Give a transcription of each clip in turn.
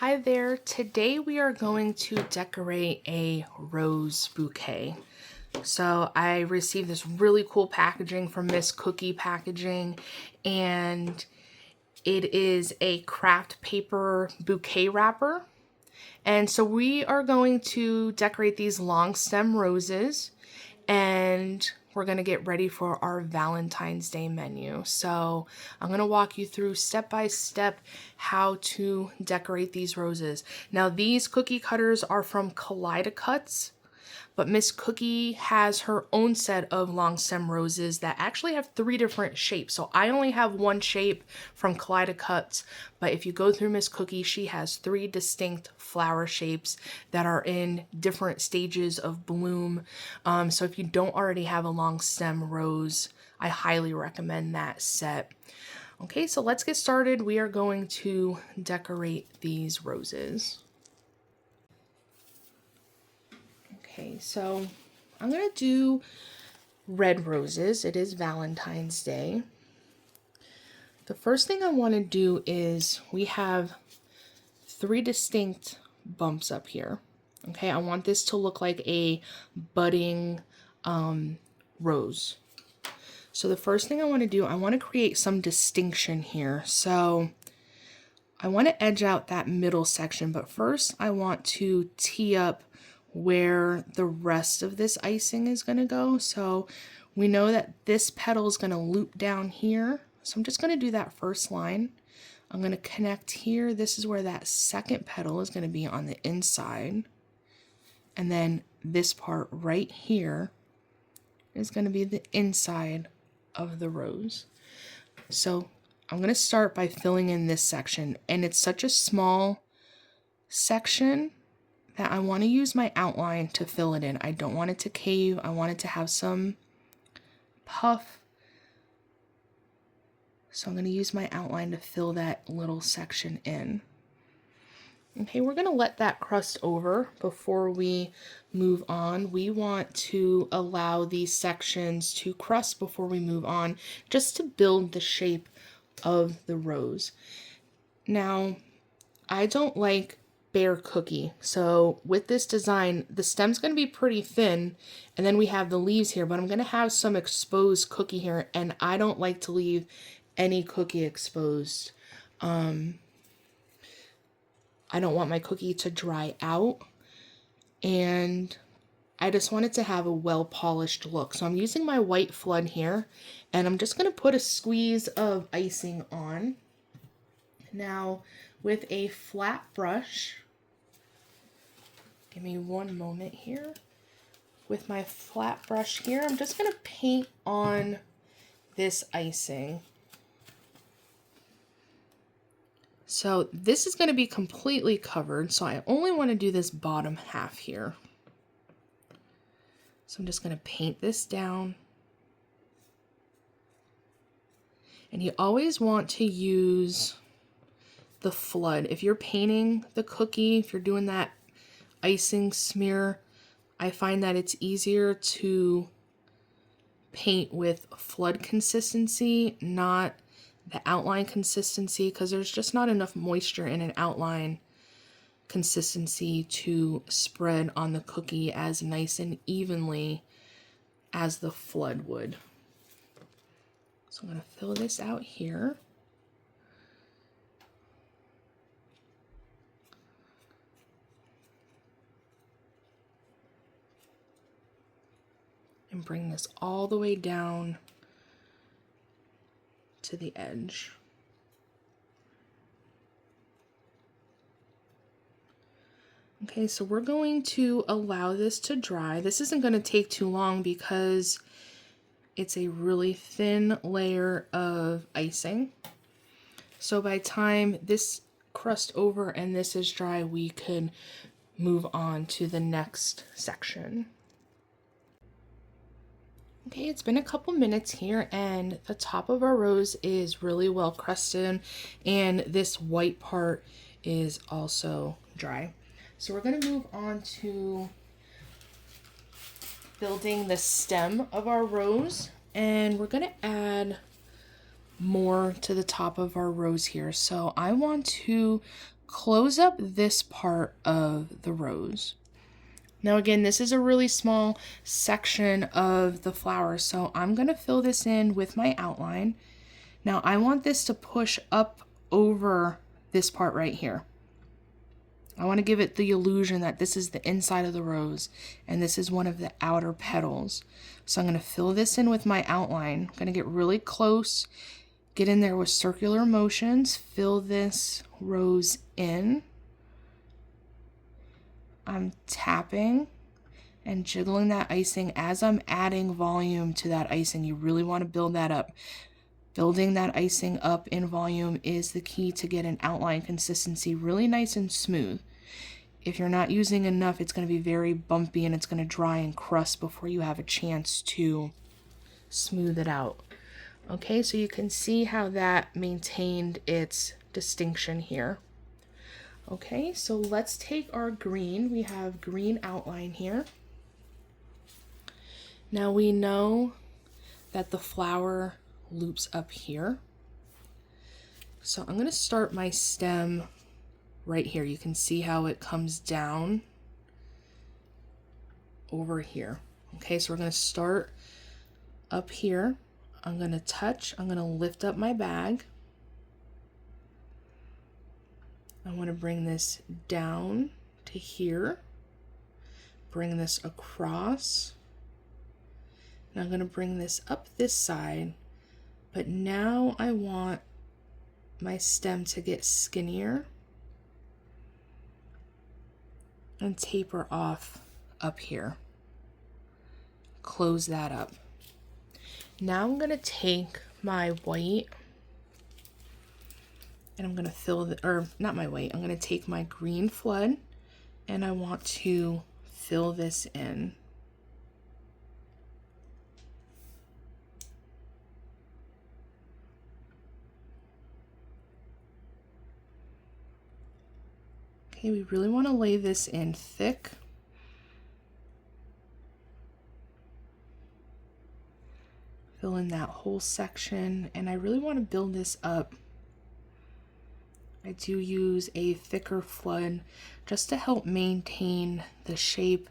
Hi there, today we are going to decorate a rose bouquet. So I received this really cool packaging from Miss Cookie Packaging, and it is a craft paper bouquet wrapper. And so we are going to decorate these long stem roses, and we're going to get ready for our Valentine's Day menu. So I'm going to walk you through step by step how to decorate these roses. Now these cookie cutters are from Kaleidacuts, but Miss Cookie has her own set of long stem roses that actually have 3 different shapes. So I only have one shape from Kaleidacuts, but if you go through Miss Cookie, she has 3 distinct flower shapes that are in different stages of bloom. So if you don't already have a long stem rose, I highly recommend that set. Okay, so let's get started. We are going to decorate these roses. Okay, so I'm going to do red roses. It is Valentine's Day. The first thing I want to do is we have 3 distinct bumps up here. Okay, I want this to look like a budding rose. So the first thing I want to do, I want to create some distinction here. So I want to edge out that middle section, but first I want to tee up where the rest of this icing is going to go. So we know that this petal is going to loop down here. So I'm just going to do that first line. I'm going to connect here. This is where that second petal is going to be on the inside. And then this part right here is going to be the inside of the rose. So I'm going to start by filling in this section, and it's such a small section that I want to use my outline to fill it in. I don't want it to cave. I want it to have some puff. So I'm going to use my outline to fill that little section in. Okay, we're going to let that crust over before we move on. We want to allow these sections to crust before we move on, just to build the shape of the rose. Now, I don't like bare cookie. So with this design, the stem's going to be pretty thin, and then we have the leaves here, but I'm going to have some exposed cookie here, and I don't like to leave any cookie exposed. I don't want my cookie to dry out, and I just want it to have a well-polished look. So I'm using my white flood here, and I'm just going to put a squeeze of icing on. Now, with a flat brush, give me one moment here. With my flat brush here, I'm just going to paint on this icing. So this is going to be completely covered, so I only want to do this bottom half here. So I'm just going to paint this down. And you always want to use the flood. If you're painting the cookie, if you're doing that icing smear, I find that it's easier to paint with flood consistency, not the outline consistency, because there's just not enough moisture in an outline consistency to spread on the cookie as nice and evenly as the flood would. So I'm going to fill this out here. And bring this all the way down to the edge. Okay, so we're going to allow this to dry. This isn't going to take too long because it's a really thin layer of icing. So by the time this crust over and this is dry, we can move on to the next section. Okay, it's been a couple minutes here, and the top of our rose is really well crusted, and this white part is also dry. So we're going to move on to building the stem of our rose, and we're going to add more to the top of our rose here. So I want to close up this part of the rose. Now again, this is a really small section of the flower, so I'm going to fill this in with my outline. Now I want this to push up over this part right here. I want to give it the illusion that this is the inside of the rose and this is one of the outer petals. So I'm going to fill this in with my outline. I'm going to get really close, get in there with circular motions, fill this rose in. I'm tapping and jiggling that icing as I'm adding volume to that icing. You really want to build that up. Building that icing up in volume is the key to get an outline consistency really nice and smooth. If you're not using enough, it's going to be very bumpy and it's going to dry and crust before you have a chance to smooth it out. Okay, so you can see how that maintained its distinction here. Okay, so let's take our green. We have green outline here. Now we know that the flower loops up here. So I'm going to start my stem right here. You can see how it comes down over here. Okay, so we're going to start up here. I'm going to touch, I'm going to lift up my bag. I want to bring this down to here. Bring this across. And I'm going to bring this up this side. But now I want my stem to get skinnier and taper off up here. Close that up. Now I'm going to take my white and I'm going to fill the, or not my white, I'm going to take my green flood and I want to fill this in. Okay, we really want to lay this in thick. Fill in that whole section, and I really want to build this up. I do use a thicker flood just to help maintain the shape.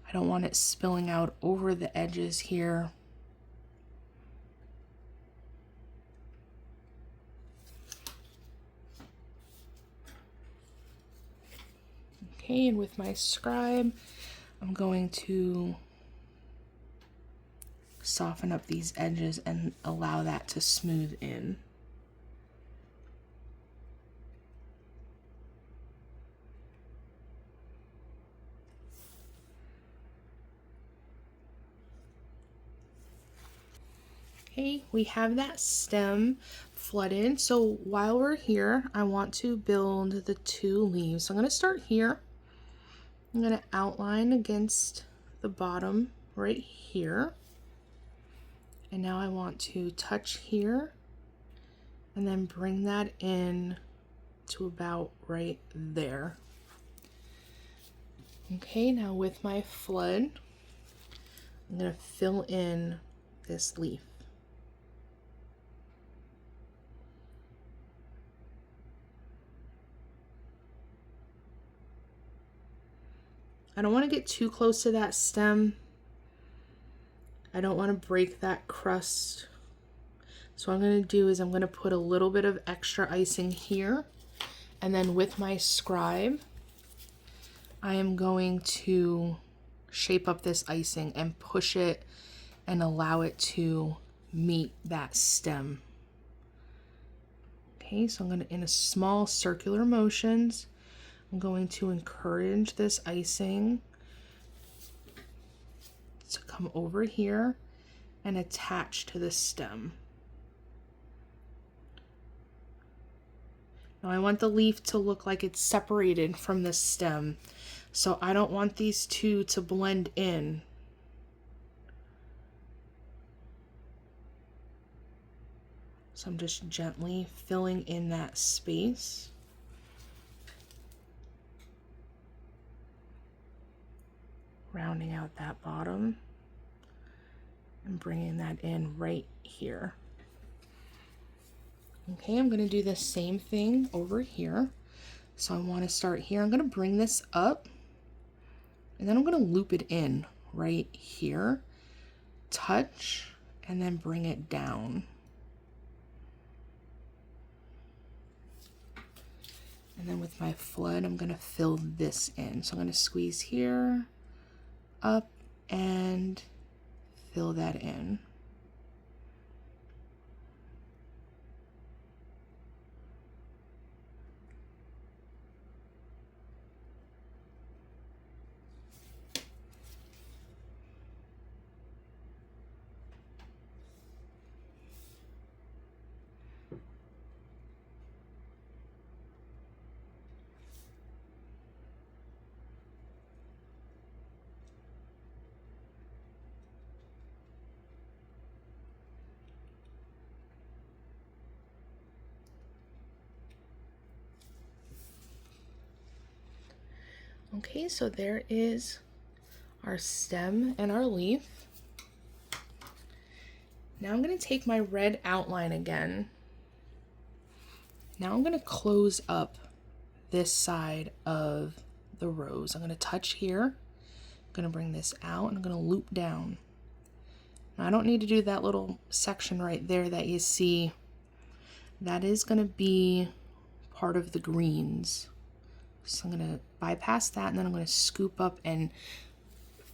I don't want it spilling out over the edges here. Okay, and with my scribe, I'm going to soften up these edges and allow that to smooth in. Okay, we have that stem flooded. So while we're here, I want to build the two leaves. So I'm going to start here. I'm going to outline against the bottom right here. And now I want to touch here and then bring that in to about right there. Okay, now with my flood, I'm going to fill in this leaf. I don't want to get too close to that stem. I don't want to break that crust. So what I'm going to do is I'm going to put a little bit of extra icing here. And then with my scribe, I am going to shape up this icing and push it and allow it to meet that stem. Okay, so I'm going to, in a small circular motions, I'm going to encourage this icing to come over here and attach to the stem. Now I want the leaf to look like it's separated from the stem, so I don't want these two to blend in. So I'm just gently filling in that space. Rounding out that bottom and bringing that in right here. Okay, I'm going to do the same thing over here. So I want to start here. I'm going to bring this up and then I'm going to loop it in right here, touch, and then bring it down. And then with my flood, I'm going to fill this in. So I'm going to squeeze here, up, and fill that in. Okay, so there is our stem and our leaf. Now I'm going to take my red outline again. Now I'm going to close up this side of the rose. I'm going to touch here. I'm going to bring this out and I'm going to loop down. Now I don't need to do that little section right there that you see. That is going to be part of the greens. So I'm going to bypass that and then I'm going to scoop up and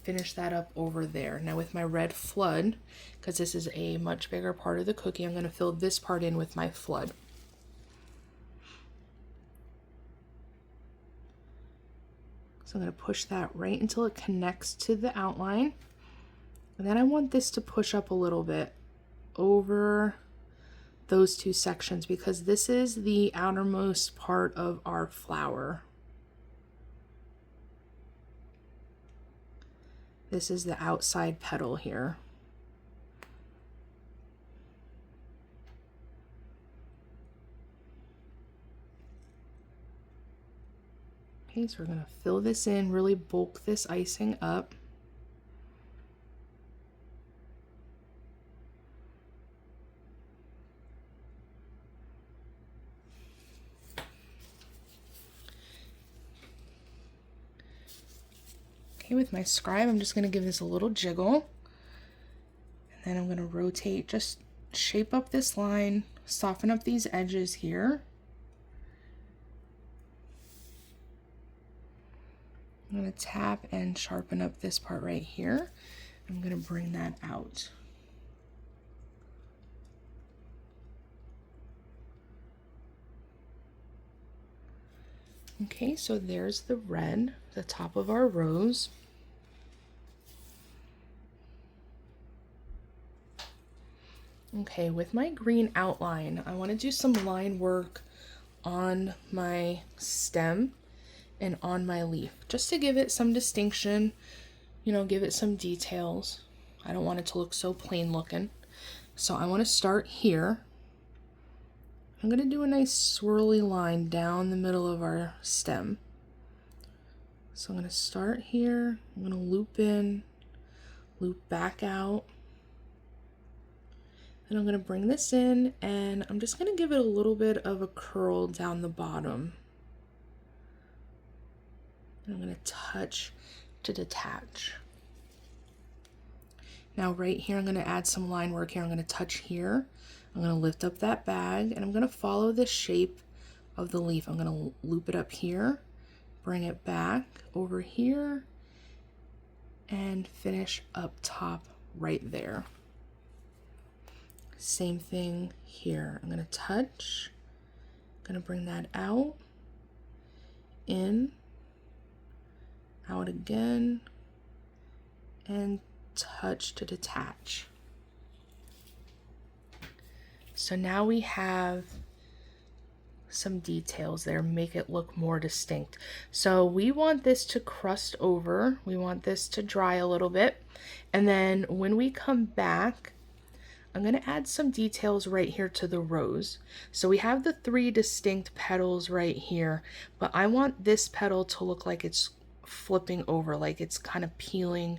finish that up over there. Now with my red flood, because this is a much bigger part of the cookie, I'm going to fill this part in with my flood. So I'm going to push that right until it connects to the outline. And then I want this to push up a little bit over those two sections because this is the outermost part of our flower. This is the outside petal here. Okay, so we're going to fill this in, really bulk this icing up. Okay, with my scribe, I'm just going to give this a little jiggle. And then I'm going to rotate, just shape up this line, soften up these edges here. I'm going to tap and sharpen up this part right here. I'm going to bring that out. Okay, so there's the red, the top of our rose. Okay, with my green outline, I want to do some line work on my stem and on my leaf, just to give it some distinction, you know, give it some details. I don't want it to look so plain looking. So I want to start here. I'm going to do a nice swirly line down the middle of our stem. So I'm going to start here, I'm going to loop in, loop back out. And I'm going to bring this in and I'm just going to give it a little bit of a curl down the bottom. And I'm going to touch to detach. Now right here, I'm going to add some line work here. I'm going to touch here. I'm going to lift up that bag and I'm going to follow the shape of the leaf. I'm going to loop it up here, bring it back over here, and finish up top right there. Same thing here. I'm going to touch, I'm going to bring that out, in, out again, and touch to detach. So now we have some details there, make it look more distinct. So we want this to crust over, we want this to dry a little bit, and then when we come back, I'm going to add some details right here to the rose. So we have the 3 distinct petals right here, but I want this petal to look like it's flipping over, like it's kind of peeling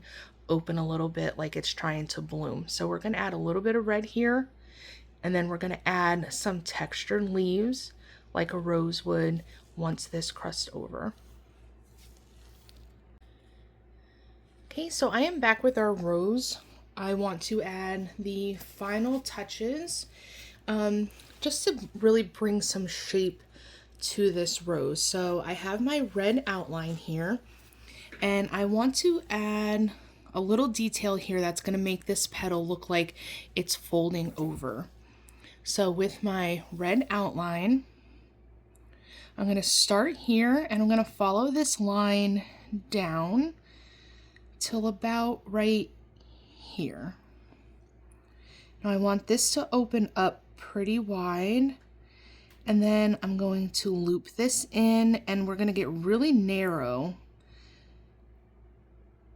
open a little bit, like it's trying to bloom. So we're going to add a little bit of red here, and then we're going to add some textured leaves like a rose would, once this crust over. Okay, so I am back with our rose. I want to add the final touches just to really bring some shape to this rose. So I have my red outline here, and I want to add a little detail here that's going to make this petal look like it's folding over. So with my red outline, I'm going to start here and I'm going to follow this line down till about right here. Now I want this to open up pretty wide, and then I'm going to loop this in, and we're going to get really narrow,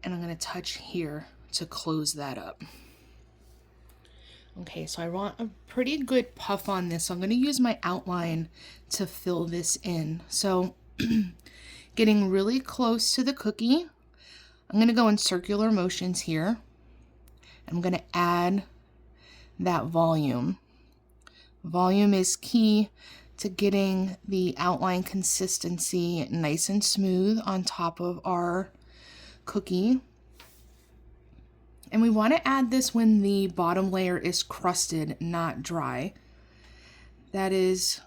and I'm going to touch here to close that up. Okay, so I want a pretty good puff on this, so I'm going to use my outline to fill this in. So getting really close to the cookie, I'm going to go in circular motions here. I'm going to add that volume. Volume is key to getting the outline consistency nice and smooth on top of our cookie. And we want to add this when the bottom layer is crusted, not dry. That is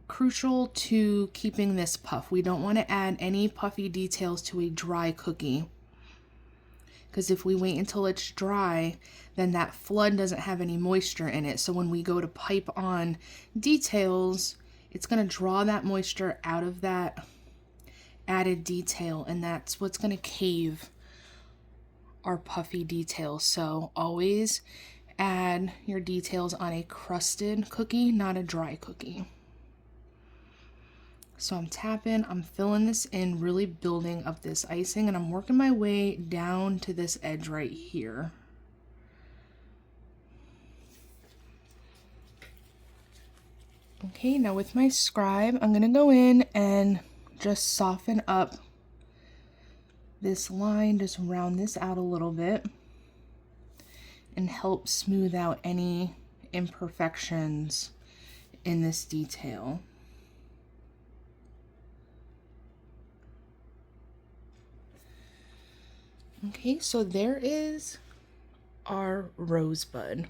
crucial to keeping this puff. We don't want to add any puffy details to a dry cookie, because if we wait until it's dry, then that flood doesn't have any moisture in it. So when we go to pipe on details, it's going to draw that moisture out of that added detail, and that's what's going to cave our puffy details. So always add your details on a crusted cookie, not a dry cookie. So I'm tapping, I'm filling this in, really building up this icing, and I'm working my way down to this edge right here. Okay, now with my scribe, I'm going to go in and just soften up this line, just round this out a little bit, and help smooth out any imperfections in this detail. Okay, so there is our rosebud.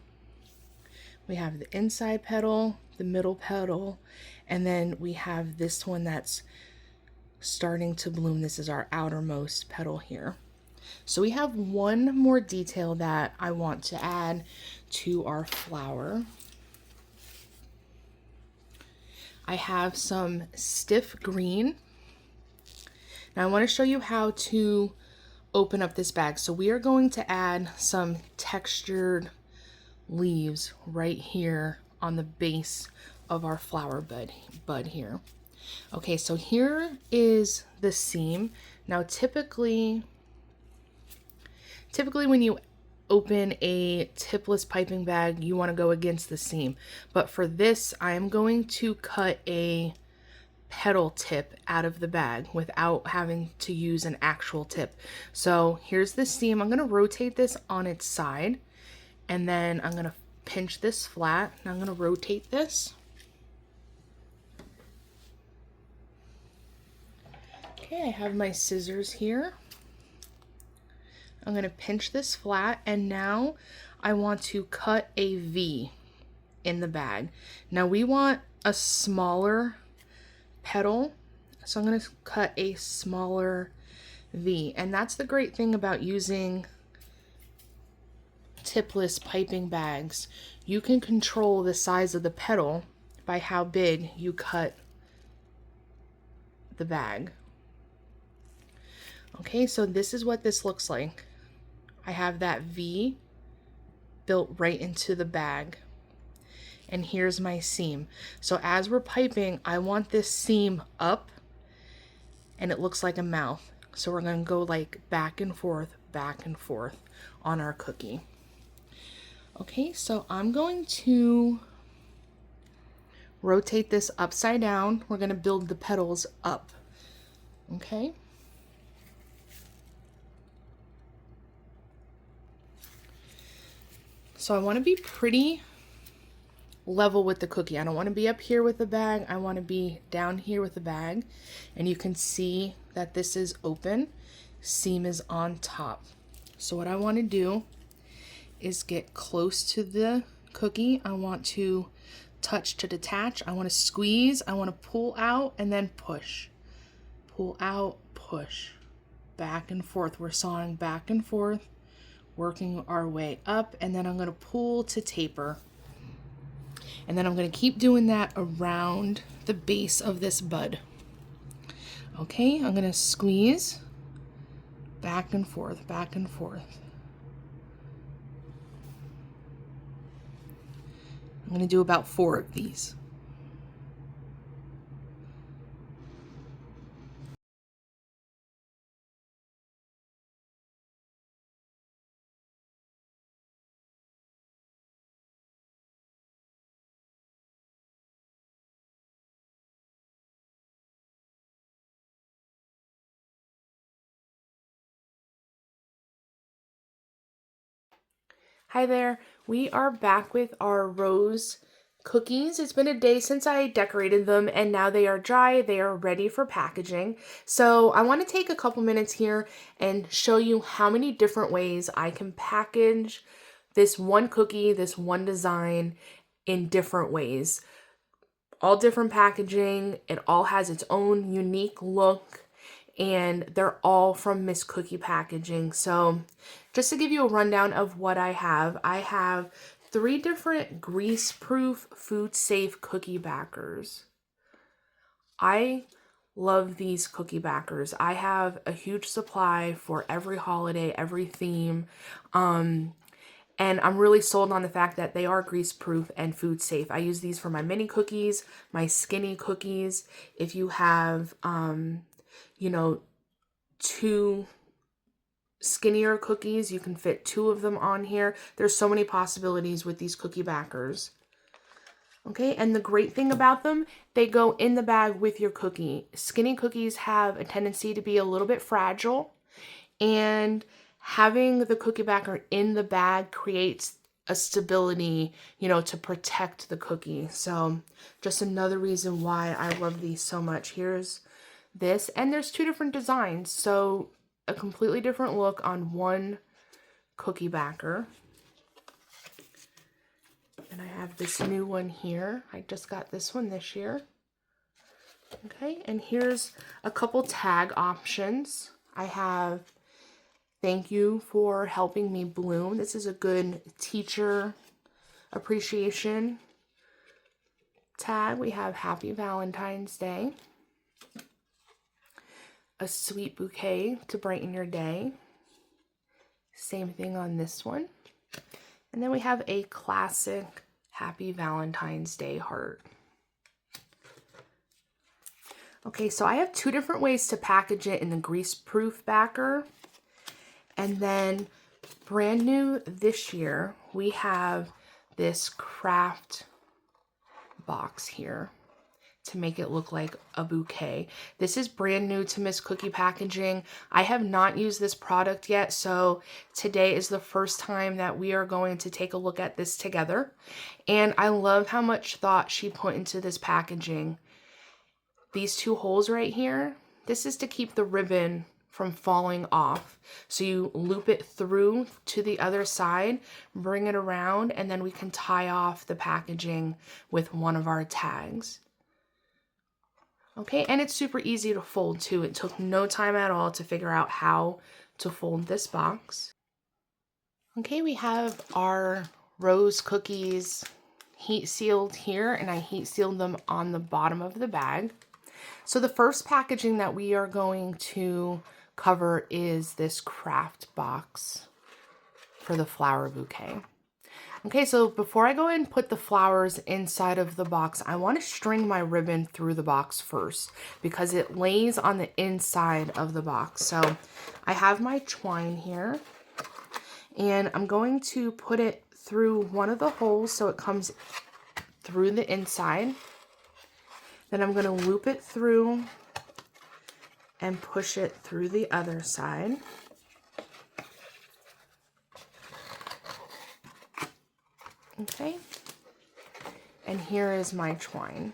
We have the inside petal, the middle petal, and then we have this one that's starting to bloom. This is our outermost petal here. So we have one more detail that I want to add to our flower. I have some stiff green. Now I want to show you how to open up this bag. So we are going to add some textured leaves right here on the base of our flower bud here. Okay, so here is the seam. Now typically when you open a tipless piping bag, you want to go against the seam. But for this, I am going to cut a petal tip out of the bag without having to use an actual tip. So here's the seam. I'm going to rotate this on its side, and then I'm going to pinch this flat, and I'm going to rotate this. Okay, I have my scissors here. I'm going to pinch this flat, and now I want to cut a V in the bag. Now we want a smaller petal, so I'm going to cut a smaller V. And that's the great thing about using tipless piping bags. You can control the size of the petal by how big you cut the bag. Okay, so this is what this looks like. I have that V built right into the bag. And here's my seam. So as we're piping, I want this seam up, and it looks like a mouth. So we're going to go like back and forth on our cookie. Okay, so I'm going to rotate this upside down. We're going to build the petals up. Okay. So I want to be pretty level with the cookie. I don't want to be up here with the bag. I want to be down here with the bag. And you can see that this is open. Seam is on top. So what I want to do is get close to the cookie. I want to touch to detach. I want to squeeze. I want to pull out and then push. Pull out, push. Back and forth. We're sawing back and forth, working our way up, and then I'm going to pull to taper. And then I'm going to keep doing that around the base of this bud. Okay, I'm going to squeeze back and forth, back and forth. I'm going to do about 4 of these. Hi there, we are back with our rose cookies. It's been a day since I decorated them and now they are dry. They are ready for packaging. So I want to take a couple minutes here and show you how many different ways I can package this one cookie, this one design in different ways. All different packaging. It all has its own unique look. And they're all from Miss Cookie Packaging. So just to give you a rundown of what I have 3 different grease-proof, food-safe cookie backers. I love these cookie backers. I have a huge supply for every holiday, every theme. And I'm really sold on the fact that they are grease-proof and food-safe. I use these for my mini cookies, my skinny cookies. If you have, you know, 2 skinnier cookies, you can fit 2 of them on here. There's so many possibilities with these cookie backers. Okay, and the great thing about them, they go in the bag with your cookie. Skinny cookies have a tendency to be a little bit fragile, and having the cookie backer in the bag creates a stability, you know, to protect the cookie. So just another reason why I love these so much. Here's this, and there's 2 different designs, so a completely different look on one cookie backer. And I have this new one here. I just got this one this year. Okay, and here's a couple tag options. I have thank you for helping me bloom. This is a good teacher appreciation tag. We have Happy Valentine's Day. A sweet bouquet to brighten your day. Same thing on this one. And then we have a classic Happy Valentine's Day heart. Okay, so I have 2 different ways to package it in the grease-proof backer. And then brand new this year, we have this craft box here to make it look like a bouquet. This is brand new to Miss Cookie Packaging. I have not used this product yet, so today is the first time that we are going to take a look at this together. And I love how much thought she put into this packaging. These 2 holes right here, this is to keep the ribbon from falling off. So you loop it through to the other side, bring it around, and then we can tie off the packaging with one of our tags. Okay, and it's super easy to fold too. It took no time at all to figure out how to fold this box. Okay, we have our rose cookies heat sealed here, and I heat sealed them on the bottom of the bag. So the first packaging that we are going to cover is this craft box for the flower bouquet. Okay, so before I go and put the flowers inside of the box, I want to string my ribbon through the box first because it lays on the inside of the box. So I have my twine here and I'm going to put it through one of the holes so it comes through the inside. Then I'm going to loop it through and push it through the other side. Okay, And here is my twine.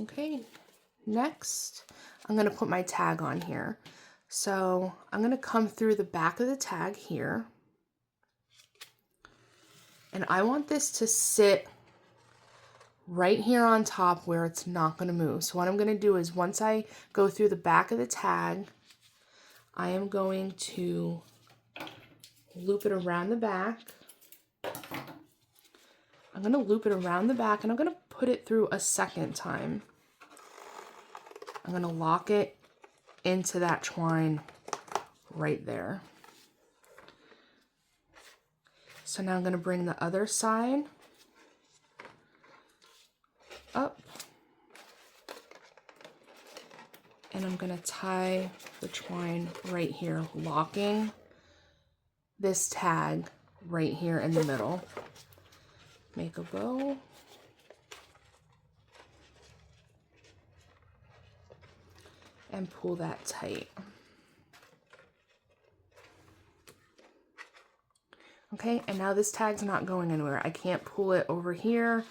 Okay, next I'm going to put my tag on here. So I'm going to come through the back of the tag here. And I want this to sit right here on top where it's not going to move. So what I'm going to do is once I go through the back of the tag, I am going to loop it around the back. I'm going to loop it around the back and I'm going to put it through a second time. I'm going to lock it into that twine right there. So now I'm going to bring the other side up and I'm going to tie the twine right here, locking this tag right here in the middle. Make a bow. And pull that tight. Okay, and now this tag's not going anywhere. I can't pull it over here.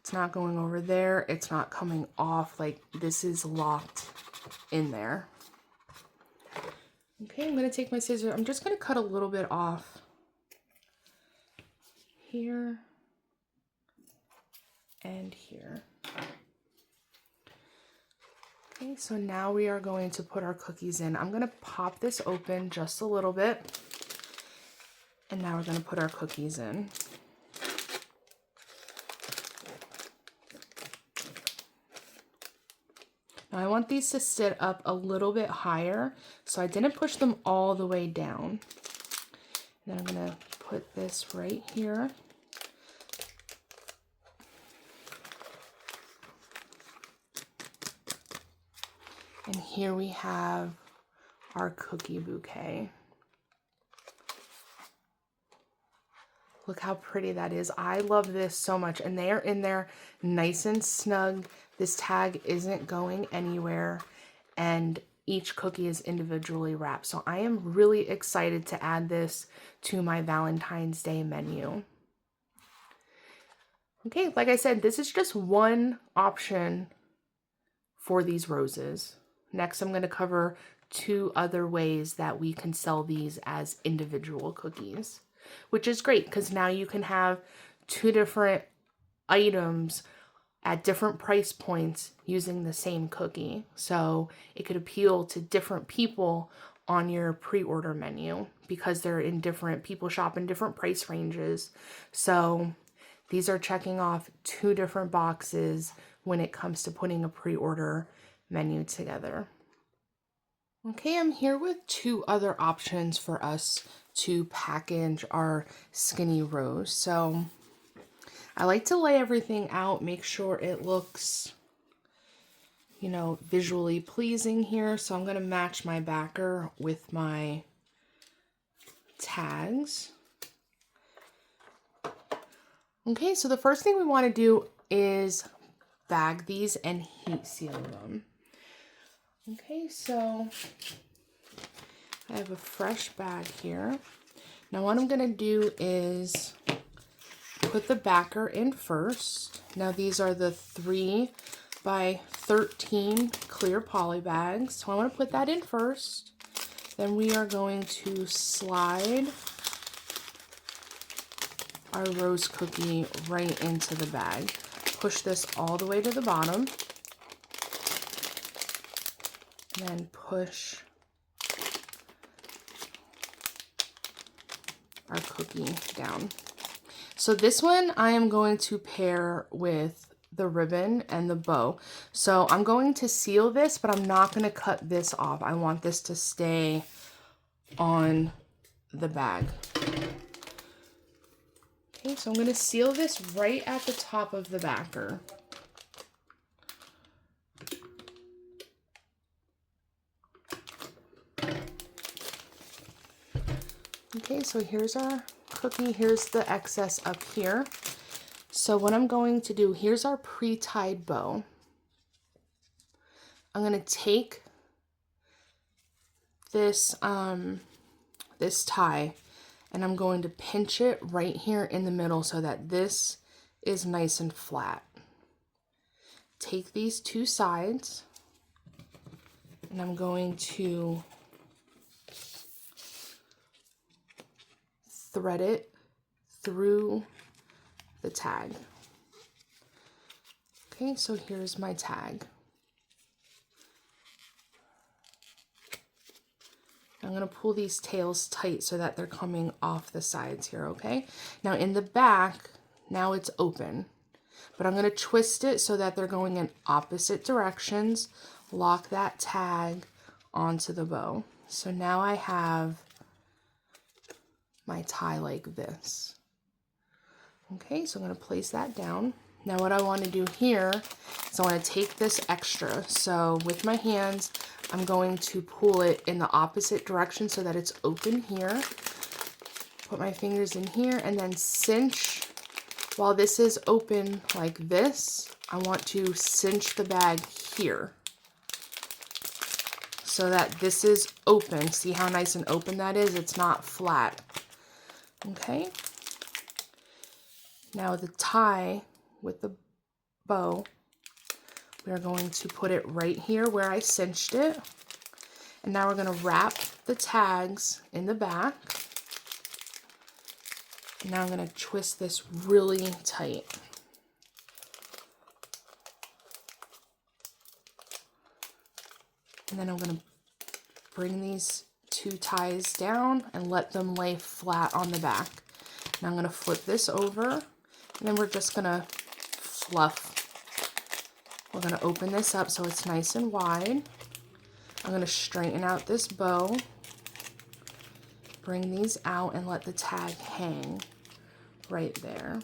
It's not going over there. It's not coming off. Like, this is locked in there. Okay, I'm going to take my scissors. I'm just going to cut a little bit off here and here. Okay, so now we are going to put our cookies in. I'm going to pop this open just a little bit. And now we're going to put our cookies in. Now I want these to sit up a little bit higher, so I didn't push them all the way down. And then I'm going to put this right here. And here we have our cookie bouquet. Look how pretty that is. I love this so much. And they are in there nice and snug. This tag isn't going anywhere. And each cookie is individually wrapped. So I am really excited to add this to my Valentine's Day menu. Okay, like I said, this is just one option for these roses. Next, I'm going to cover 2 other ways that we can sell these as individual cookies, which is great because now you can have 2 different items at different price points using the same cookie. So it could appeal to different people on your pre-order menu because they're in different, people shop in different price ranges. So these are checking off 2 different boxes when it comes to putting a pre-order menu together. Okay, I'm here with 2 other options for us to package our skinny rose. So I like to lay everything out, make sure it looks, you know, visually pleasing here. So I'm going to match my backer with my tags. Okay, so the first thing we want to do is bag these and heat seal them. Okay, so I have a fresh bag here. Now what I'm going to do is put the backer in first. Now these are the 3 by 13 clear poly bags. So I want to put that in first. Then we are going to slide our rose cookie right into the bag. Push this all the way to the bottom. And then push our cookie down. So this one I am going to pair with the ribbon and the bow. So I'm going to seal this, but I'm not going to cut this off. I want this to stay on the bag. Okay, so I'm going to seal this right at the top of the backer. Okay, so here's our cookie. Here's the excess up here. So what I'm going to do, here's our pre-tied bow. I'm going to take this, this tie and I'm going to pinch it right here in the middle so that this is nice and flat. Take these two sides, and I'm going to thread it through the tag. Okay, so here's my tag. I'm going to pull these tails tight so that they're coming off the sides here, okay? Now in the back, now it's open, but I'm going to twist it so that they're going in opposite directions. Lock that tag onto the bow. So now I have my tie like this. Okay, so I'm going to place that down. Now what I want to do here is I want to take this extra. So with my hands, I'm going to pull it in the opposite direction so that it's open here. Put my fingers in here and then cinch. While this is open like this, I want to cinch the bag here so that this is open. See how nice and open that is? It's not flat. Okay. Now the tie with the bow, we're going to put it right here where I cinched it. And now we're going to wrap the tags in the back. And now I'm going to twist this really tight. And then I'm going to bring these two ties down and let them lay flat on the back. Now I'm going to flip this over, and then we're just going to fluff. We're going to open this up so it's nice and wide. I'm going to straighten out this bow, bring these out, and let the tag hang right there.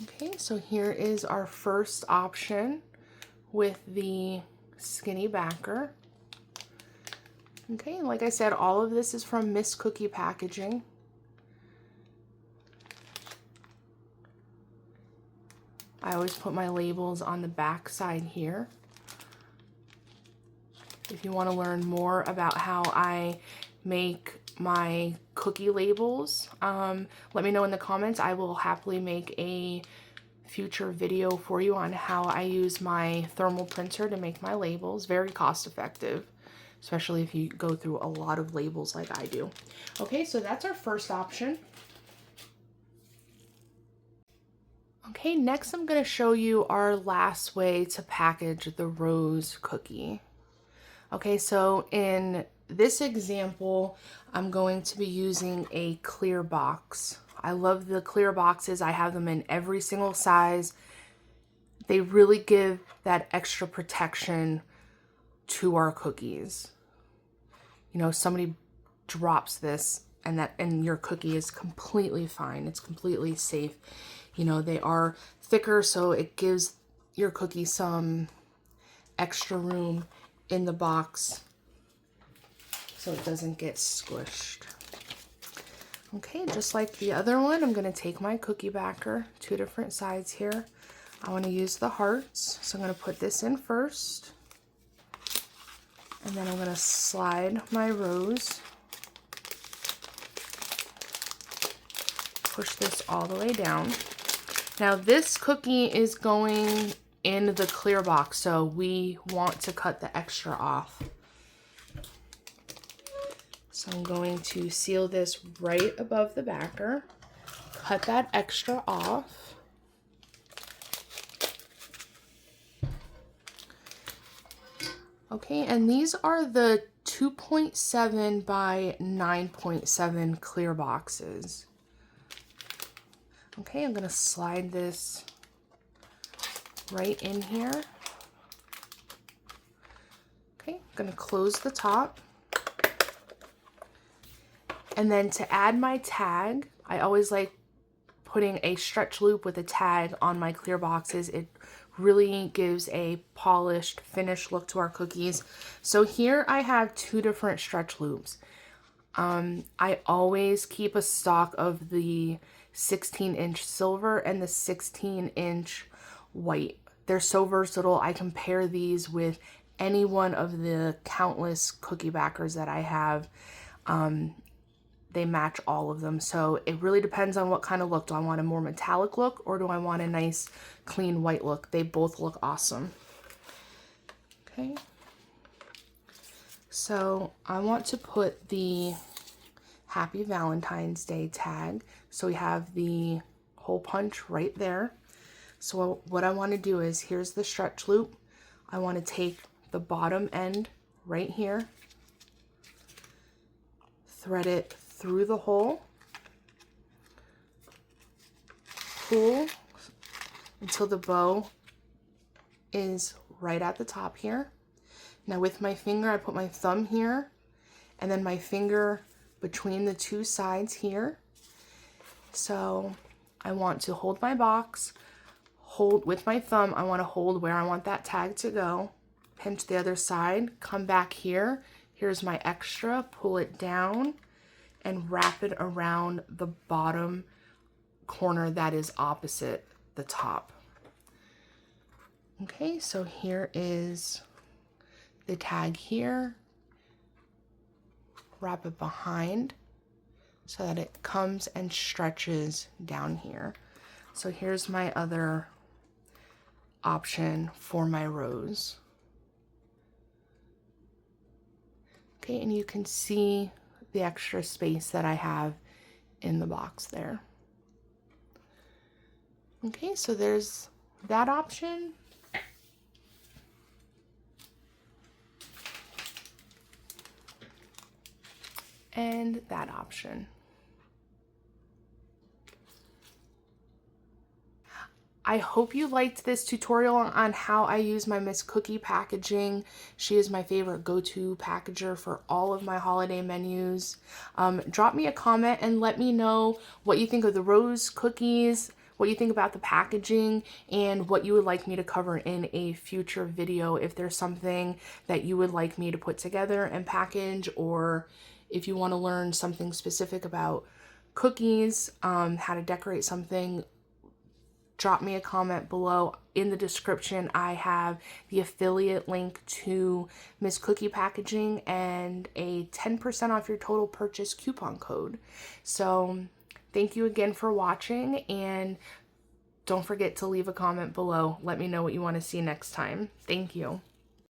Okay, so here is our first option with the skinny backer. Okay, like I said, all of this is from Miss Cookie Packaging. I always put my labels on the back side here. If you want to learn more about how I make my cookie labels, let me know in the comments. I will happily make a future video for you on how I use my thermal printer to make my labels. Very cost effective, especially if you go through a lot of labels like I do. Okay, so that's our first option. Okay, next I'm going to show you our last way to package the rose cookie. Okay, so in this example, I'm going to be using a clear box. I love the clear boxes. I have them in every single size. They really give that extra protection to our cookies. You know, somebody drops this and your cookie is completely fine. It's completely safe. You know, they are thicker, so it gives your cookie some extra room in the box so it doesn't get squished. Okay, just like the other one, I'm going to take my cookie backer, two different sides here. I want to use the hearts, so I'm going to put this in first. And then I'm going to slide my rose. Push this all the way down. Now this cookie is going in the clear box, so we want to cut the extra off. So I'm going to seal this right above the backer, cut that extra off. Okay, and these are the 2.7 by 9.7 clear boxes. Okay, I'm going to slide this right in here. Okay, I'm going to close the top. And then to add my tag, I always like putting a stretch loop with a tag on my clear boxes. It really gives a polished, finished look to our cookies. So here I have two different stretch loops. I always keep a stock of the 16-inch silver and the 16-inch white. They're so versatile. I can pair these with any one of the countless cookie backers that I have. they match all of them. So it really depends on what kind of look. Do I want a more metallic look or do I want a nice clean white look? They both look awesome. Okay. So I want to put the Happy Valentine's Day tag. So we have the hole punch right there. So what I want to do is, here's the stretch loop. I want to take the bottom end right here, thread it through the hole, pull until the bow is right at the top here. Now with my finger, I put my thumb here and then my finger between the two sides here. So I want to hold my box, hold with my thumb, I want to hold where I want that tag to go, pinch the other side, come back here, here's my extra, pull it down and wrap it around the bottom corner that is opposite the top. Okay, so here is the tag here. Wrap it behind so that it comes and stretches down here. So here's my other option for my rose. Okay, and you can see the extra space that I have in the box there. Okay, so there's that option. And that option. I hope you liked this tutorial on how I use my Miss Cookie packaging. She is my favorite go-to packager for all of my holiday menus. Drop me a comment and let me know what you think of the rose cookies, what you think about the packaging, and what you would like me to cover in a future video. If there's something that you would like me to put together and package, or if you want to learn something specific about cookies, how to decorate something, drop me a comment below. In the description, I have the affiliate link to Miss Cookie Packaging and a 10% off your total purchase coupon code. So thank you again for watching, and don't forget to leave a comment below. Let me know what you want to see next time. Thank you.